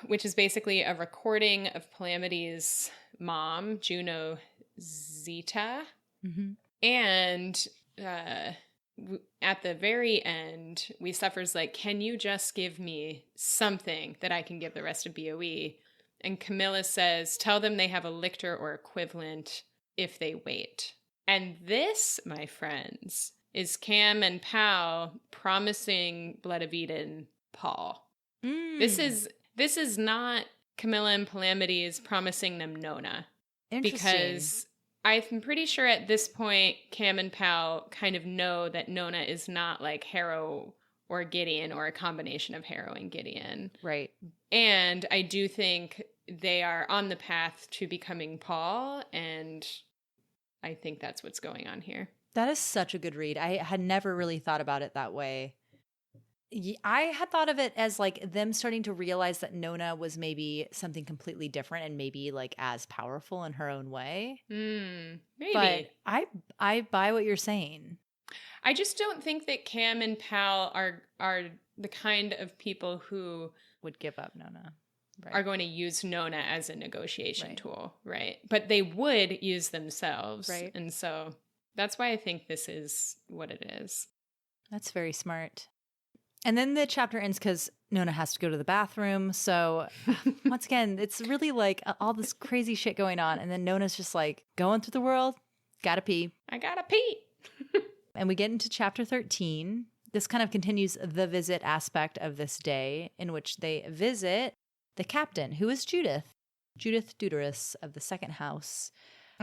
which is basically a recording of Palamity's mom, Juno Zeta. And at the very end, We Suffer's like, can you just give me something that I can give the rest of BOE? And Camilla says, tell them they have a lictor or equivalent if they wait. And this, my friends, is Cam and Pal promising Blood of Eden Paul. This is not Camilla and Palamides promising them Nona. Because I'm pretty sure at this point, Cam and Pal kind of know that Nona is not like Harrow or Gideon, or a combination of Harrow and Gideon. Right. And I do think they are on the path to becoming Paul, and I think that's what's going on here. That is such a good read. I had never really thought about it that way. I had thought of it as like them starting to realize that Nona was maybe something completely different and maybe like as powerful in her own way. Maybe. But I buy what you're saying. I just don't think that Cam and Pal are the kind of people who would give up Nona. Right. Are going to use Nona as a negotiation tool, right? But they would use themselves. Right. And so that's why I think this is what it is. That's very smart. And then the chapter ends because Nona has to go to the bathroom. So once again, it's really like all this crazy shit going on. And then Nona's just like going through the world. Gotta pee. I gotta pee. And we get into chapter 13. This kind of continues the visit aspect of this day, in which they visit the captain, who is Judith Deuterus of the second house.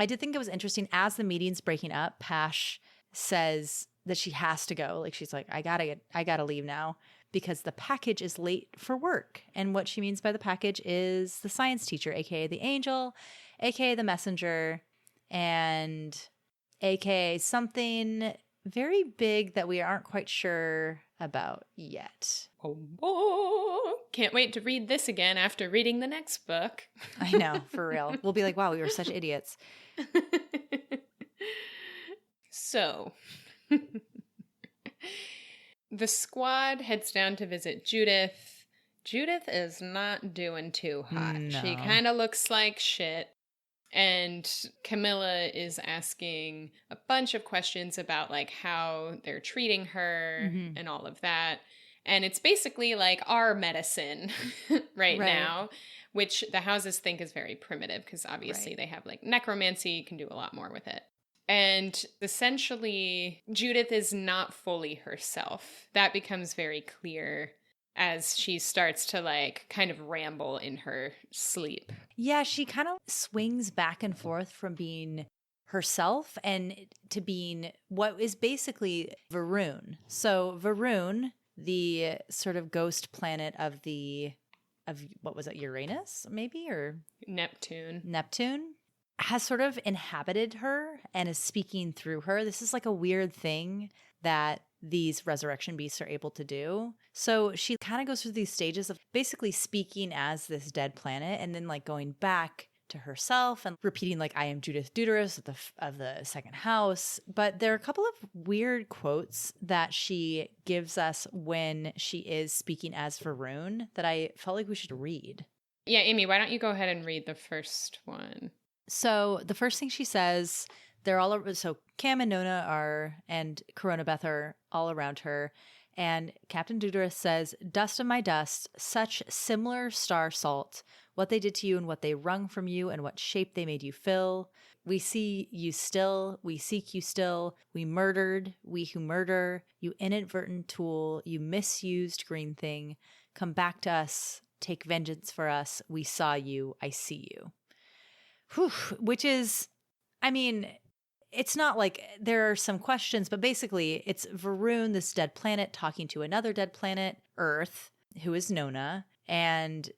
I did think it was interesting as the meeting's breaking up, Pash says that she has to go. Like she's like, I gotta leave now because the package is late for work. And what she means by the package is the science teacher, aka the angel, aka the messenger, and aka something very big that we aren't quite sure about yet. Oh, can't wait to read this again after reading the next book. I know, for real. We'll be like, wow, we were such idiots. So, the squad heads down to visit Judith. Judith is not doing too hot. No. She kind of looks like shit. And Camilla is asking a bunch of questions about like how they're treating her and all of that. And it's basically like our medicine right now, which the houses think is very primitive because obviously they have like necromancy, you can do a lot more with it. And essentially, Judith is not fully herself. That becomes very clear as she starts to like kind of ramble in her sleep. Yeah, she kind of swings back and forth from being herself and to being what is basically Varun. So Varun, the sort of ghost planet of what was it, Uranus maybe, or Neptune, has sort of inhabited her and is speaking through her. This is like a weird thing that these resurrection beasts are able to do. So she kind of goes through these stages of basically speaking as this dead planet and then like going back to herself and repeating like, I am Judith Deuterus of the second house. But there are a couple of weird quotes that she gives us when she is speaking as Varun that I felt like we should read. Yeah, Amy, why don't you go ahead and read the first one? So the first thing she says, they're all over. So Cam and Nona and Corona Beth are all around her. And Captain Deuterus says, dust of my dust, such similar star salt, what they did to you and what they wrung from you and what shape they made you fill. We see you still, we seek you still, we murdered, we who murder, you inadvertent tool, you misused green thing, come back to us, take vengeance for us, we saw you, I see you. Whew, which is, I mean, it's not like there are some questions, but basically it's Varun, this dead planet, talking to another dead planet, Earth, who is Nona, and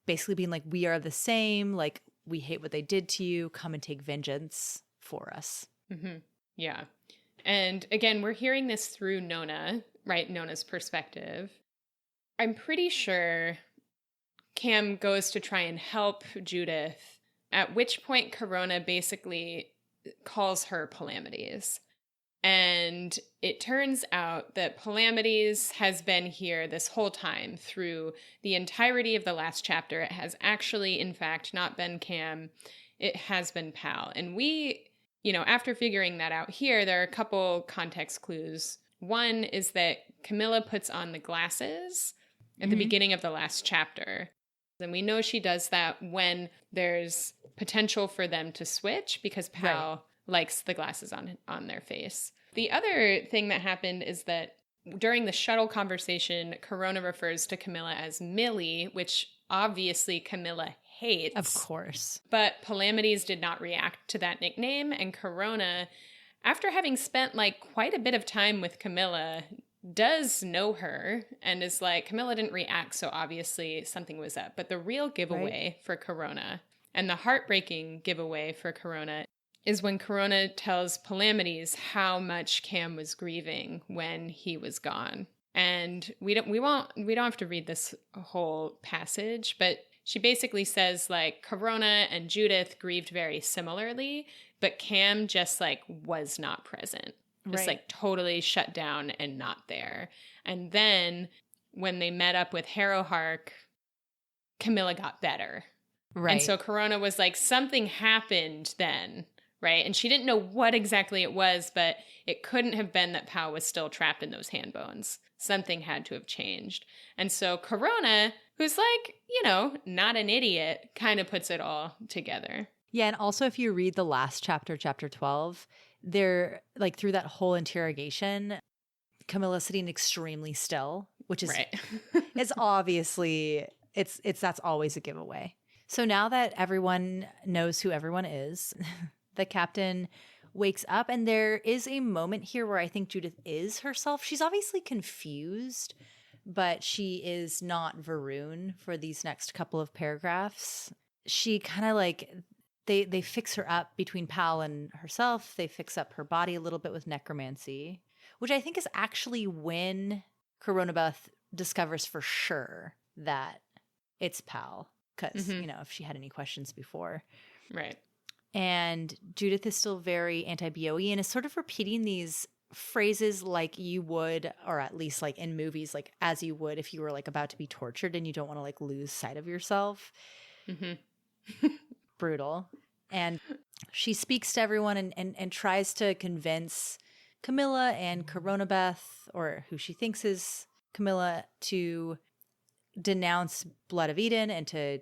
basically being like, we are the same, like, we hate what they did to you, come and take vengeance for us. Mm-hmm. Yeah. And again, we're hearing this through Nona, right? Nona's perspective. I'm pretty sure Cam goes to try and help Judith, at which point Corona basically calls her Palamides. And it turns out that Palamides has been here this whole time through the entirety of the last chapter. It has actually, in fact, not been Cam. It has been Pal. And we, after figuring that out here, there are a couple context clues. One is that Camilla puts on the glasses at the beginning of the last chapter. And we know she does that when there's potential for them to switch because Pal likes the glasses on their face. The other thing that happened is that during the shuttle conversation, Corona refers to Camilla as Millie, which obviously Camilla hates. Of course. But Palamides did not react to that nickname, and Corona, after having spent like quite a bit of time with Camilla, does know her and is like, Camilla didn't react, so obviously something was up. But the real giveaway for Corona, and the heartbreaking giveaway for Corona, is when Corona tells Palamides how much Cam was grieving when he was gone. And we don't have to read this whole passage, but she basically says like Corona and Judith grieved very similarly, but Cam just like was not present. Just like totally shut down and not there. And then when they met up with Harrowhark, Camilla got better. Right. And so Corona was like, something happened then, right? And she didn't know what exactly it was, but it couldn't have been that Pal was still trapped in those hand bones. Something had to have changed. And so Corona, who's like, not an idiot, kind of puts it all together. Yeah, and also if you read the last chapter, chapter 12, they're like through that whole interrogation, Camilla sitting extremely still, which is it's obviously that's always a giveaway. So now that everyone knows who everyone is, The captain wakes up, and there is a moment here where I think Judith is herself. She's obviously confused, but she is not Varun for these next couple of paragraphs. She kind of like they fix her up between Pal and herself. They fix up her body a little bit with necromancy, which I think is actually when Coronabeth discovers for sure that it's Pal, because, if she had any questions before. Right. And Judith is still very anti-BOE and is sort of repeating these phrases like you would, or at least like in movies, like as you would if you were like about to be tortured and you don't want to like lose sight of yourself. Brutal. And she speaks to everyone and tries to convince Camilla and Coronabeth, or who she thinks is Camilla, to denounce Blood of Eden and to,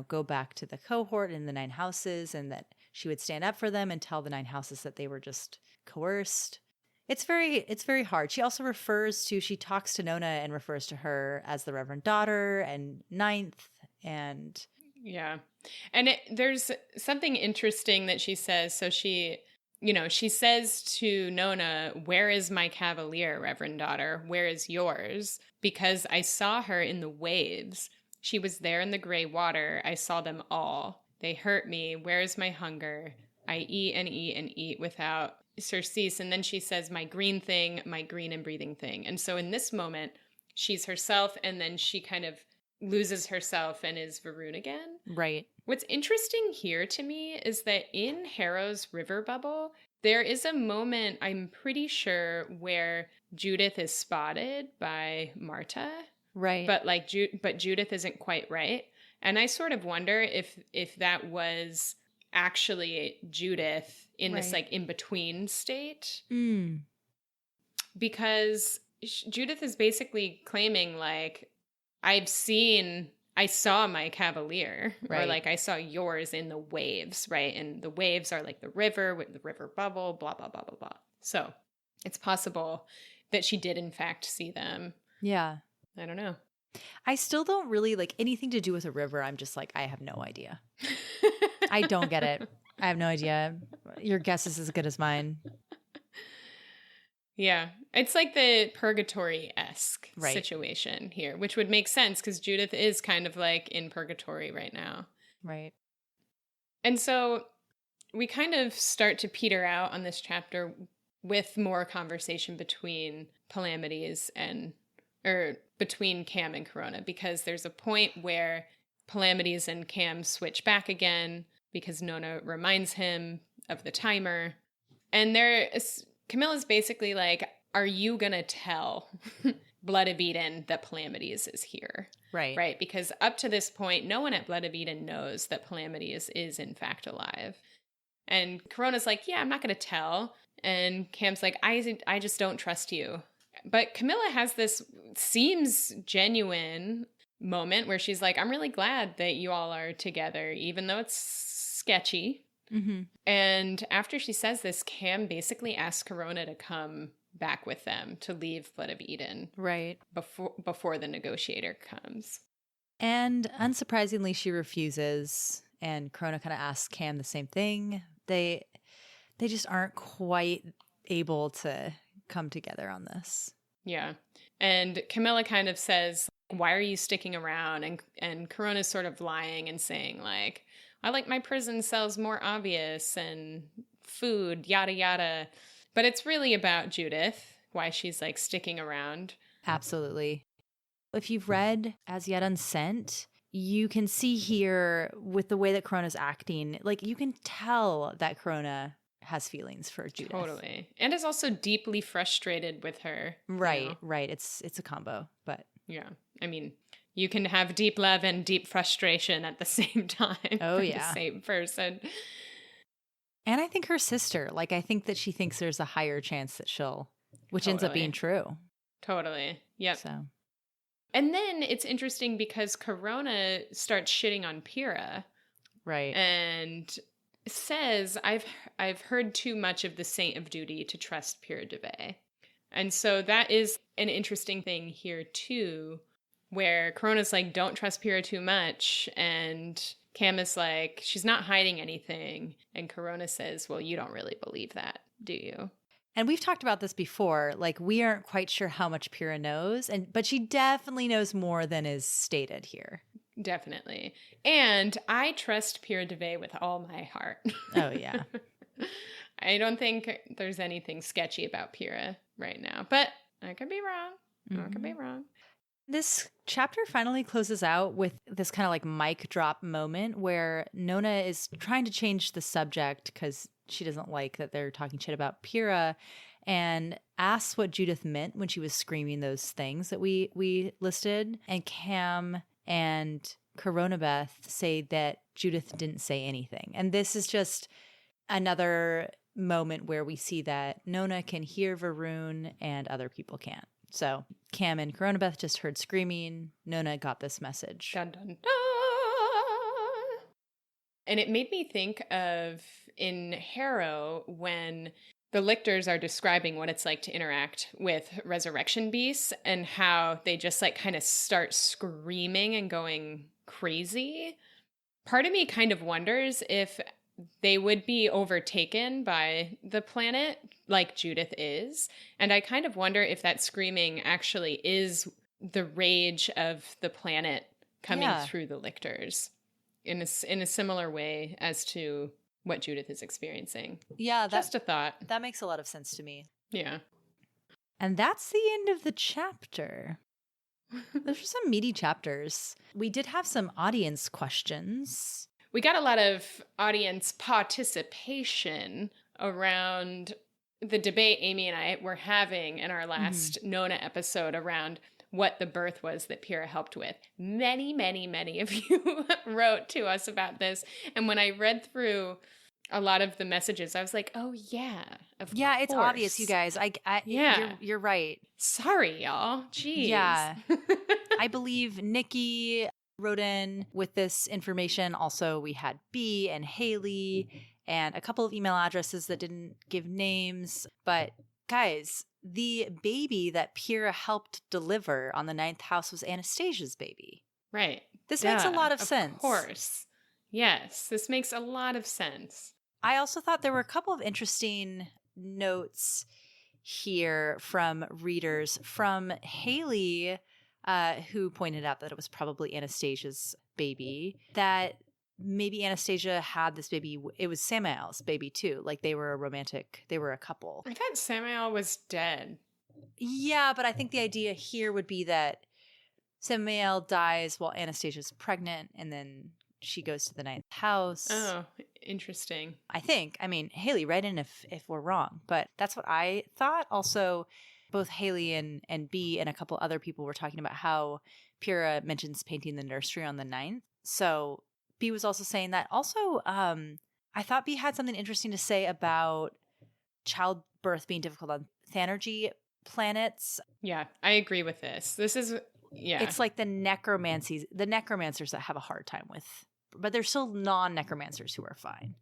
go back to the cohort in the 9 houses, and that she would stand up for them and tell the 9 houses that they were just coerced. It's very hard. She also she talks to Nona and refers to her as the Reverend Daughter and Ninth. And yeah. And there's something interesting that she says. So she says to Nona, "Where is my cavalier, Reverend Daughter? Where is yours? Because I saw her in the waves. She was there in the gray water. I saw them all. They hurt me. Where is my hunger? I eat and eat and eat without surcease." And then she says, "My green thing, my green and breathing thing." And so in this moment, she's herself, and then she kind of loses herself and is Varun again. Right. What's interesting here to me is that in Harrow's river bubble, there is a moment, I'm pretty sure, where Judith is spotted by Marta. Right. But Judith isn't quite right. And I sort of wonder if that was actually Judith in this like in-between state. Because Judith is basically claiming like, I saw my cavalier, or like I saw yours in the waves, right? And the waves are like the river with the river bubble, blah, blah, blah, blah, blah. So it's possible that she did in fact see them. Yeah. I don't know. I still don't really like anything to do with a river. I'm just like, I have no idea. I don't get it. I have no idea. Your guess is as good as mine. Yeah. It's like the purgatory-esque situation here, which would make sense because Judith is kind of like in purgatory right now. Right. And so we kind of start to peter out on this chapter with more conversation between between Cam and Corona, because there's a point where Palamides and Cam switch back again because Nona reminds him of the timer. And Camilla's basically like, are you going to tell Blood of Eden that Palamides is here? Right. Right. Because up to this point, no one at Blood of Eden knows that Palamides is in fact alive. And Corona's like, yeah, I'm not going to tell. And Cam's like, I just don't trust you. But Camilla has this seems genuine moment where she's like, I'm really glad that you all are together, even though it's sketchy. Mm-hmm. And after she says this, Cam basically asks Corona to come back with them to leave Blood of Eden. Right. Before the negotiator comes. And unsurprisingly, she refuses. And Corona kind of asks Cam the same thing. They just aren't quite able to come together on this. Yeah. And Camilla kind of says, why are you sticking around? And Corona's sort of lying and saying like, I like my prison cells more obvious and food, yada, yada. But it's really about Judith, why she's like sticking around. Absolutely. If you've read As Yet Unsent, you can see here with the way that Corona's acting, like you can tell that Corona has feelings for Judith. Totally. And is also deeply frustrated with her. Right, right. It's a combo, but yeah. I mean, you can have deep love and deep frustration at the same time. Oh, yeah. The same person. And I think her sister, like I think that she thinks there's a higher chance that which ends up being true. Totally. Yep. So. And then it's interesting because Corona starts shitting on Pyrrha. Right. And says, I've heard too much of the Saint of Duty to trust Pyrrha de Vaux. And so that is an interesting thing here too, where Corona's like, don't trust Pyrrha too much. And Cam is like, she's not hiding anything. And Corona says, well, you don't really believe that, do you? And we've talked about this before. Like, we aren't quite sure how much Pyrrha knows, but she definitely knows more than is stated here. Definitely. And I trust Pyrrha DeVay with all my heart. Oh, yeah. I don't think there's anything sketchy about Pyrrha right now, but I could be wrong. I could be wrong. This chapter finally closes out with this kind of like mic drop moment where Nona is trying to change the subject because she doesn't like that they're talking shit about Pyrrha, and asks what Judith meant when she was screaming those things that we listed. And Cam and Coronabeth say that Judith didn't say anything. And this is just another moment where we see that Nona can hear Varun and other people can't. So Cam and Coronabeth just heard screaming. Nona got this message. Dun, dun, dun. And it made me think of in Harrow when the lictors are describing what it's like to interact with resurrection beasts and how they just like kind of start screaming and going crazy. Part of me kind of wonders if they would be overtaken by the planet like Judith is. And I kind of wonder if that screaming actually is the rage of the planet coming through the lictors in a similar way as to what Judith is experiencing. Yeah, just a thought. That makes a lot of sense to me. Yeah. And that's the end of the chapter. Those are some meaty chapters. We did have some audience questions. We got a lot of audience participation around the debate Amy and I were having in our last Nona episode around what the birth was that Pyrrha helped with. Many, many, many of you wrote to us about this. And when I read through a lot of the messages, I was like, oh, yeah, of course. Yeah, it's obvious, you guys. You're right. Sorry, y'all. Jeez. Yeah. I believe Nikki wrote in with this information. Also, we had B and Haley and a couple of email addresses that didn't give names. But guys, the baby that Pyrrha helped deliver on the 9th house was Anastasia's baby. Right. This makes a lot of sense. Of course. Yes, this makes a lot of sense. I also thought there were a couple of interesting notes here from readers. From Haley, who pointed out that it was probably Anastasia's baby, that maybe Anastasia had this baby. It was Samael's baby too. Like they were a couple. I thought Samael was dead. Yeah, but I think the idea here would be that Samael dies while Anastasia's pregnant, and then she goes to the 9th house. Oh, interesting. I think. I mean, Haley, write in if we're wrong, but that's what I thought. Also, both Haley and B and a couple other people were talking about how Pyrrha mentions painting the nursery on the 9th. So B was also saying that. Also, I thought B had something interesting to say about childbirth being difficult on Thanergy planets. Yeah, I agree with this. This is, yeah. It's like the necromancers that have a hard time with, but there's still non-necromancers who are fine.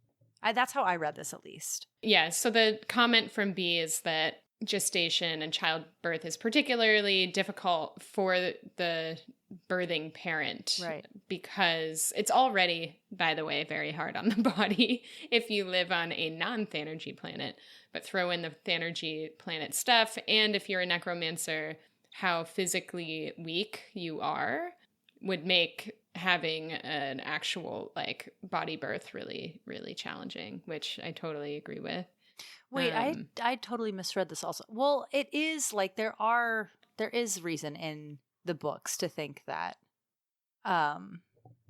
That's how I read this, at least. Yeah, so the comment from B is that gestation and childbirth is particularly difficult for the birthing parent. Right. Because it's already, by the way, very hard on the body if you live on a non-Thanergy planet. But throw in the Thanergy planet stuff, and if you're a necromancer, how physically weak you are would make having an actual like body birth really, really challenging, which I totally agree with. Wait, I totally misread this also. Well, it is like there is reason in the books to think that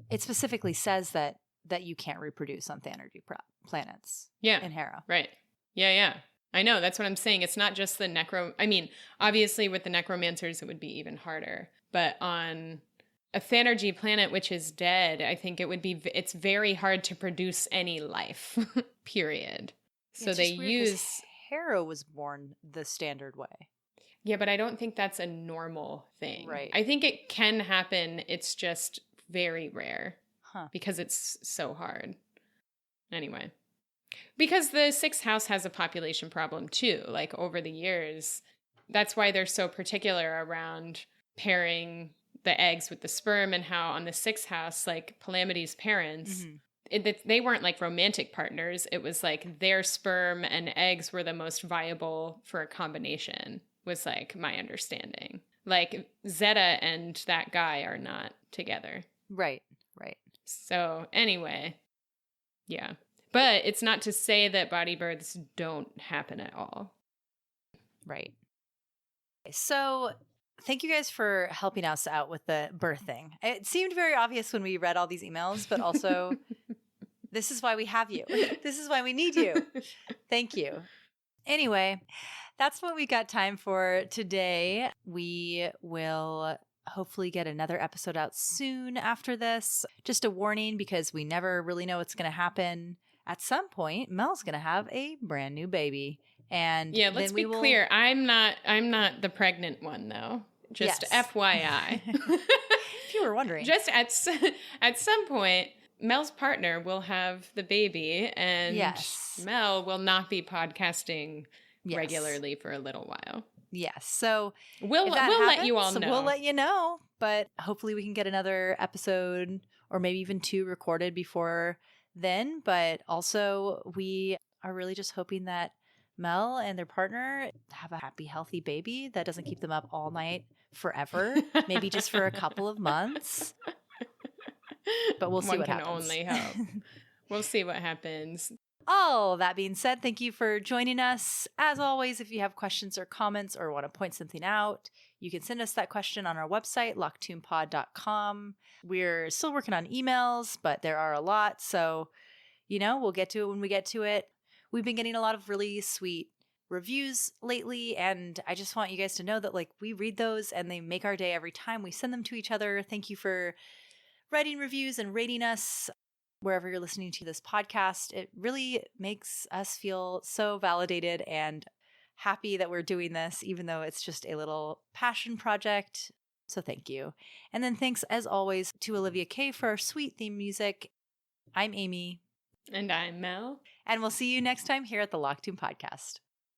it specifically says that you can't reproduce on Thanergy planets. Yeah. In Harrow. Right. Yeah. I know. That's what I'm saying. It's not just the I mean, obviously with the necromancers, it would be even harder. But on a Thanergy planet, which is dead, I think it's very hard to produce any life, period. So they use... Harrow was born the standard way. Yeah, but I don't think that's a normal thing. Right. I think it can happen. It's just very rare. Huh. Because it's so hard. Anyway. Because the 6th house has a population problem too. Like over the years, that's why they're so particular around pairing the eggs with the sperm, and how on the sixth house, like Palamity's parents, Mm-hmm. they weren't like romantic partners. It was like their sperm and eggs were the most viable for a combination, was like my understanding. Like Zeta and that guy are not together. Right, right. So anyway, yeah. But it's not to say that body births don't happen at all. Right. So thank you guys for helping us out with the birthing. It seemed very obvious when we read all these emails, but also this is why we have you. This is why we need you. Thank you. Anyway, that's what we got time for today. We will hopefully get another episode out soon after this. Just a warning, because we never really know what's going to happen. At some point, Mel's going to have a brand new baby. And yeah, let's be clear. I'm not the pregnant one, though. Just Yes. FYI. If you were wondering. Just at some point, Mel's partner will have the baby, and Yes. Mel will not be podcasting Yes. regularly for a little while. Yes. So We'll let you all know. We'll let you know. But hopefully we can get another episode or maybe even 2 recorded before then. But also we are really just hoping that Mel and their partner have a happy, healthy baby that doesn't keep them up all night forever. Maybe just for a couple of months. But we'll see what happens. One can only hope. We'll see what happens. All that being said, thank you for joining us. As always, if you have questions or comments or want to point something out, you can send us that question on our website, locktoonpod.com. We're still working on emails, but there are a lot. So, we'll get to it when we get to it. We've been getting a lot of really sweet reviews lately, and I just want you guys to know that we read those and they make our day every time we send them to each other. Thank you for writing reviews and rating us wherever you're listening to this podcast. It really makes us feel so validated and happy that we're doing this, even though it's just a little passion project. So thank you. And then thanks, as always, to Olivia K for our sweet theme music. I'm Amy. And I'm Mel. And we'll see you next time here at the Locktoon Podcast.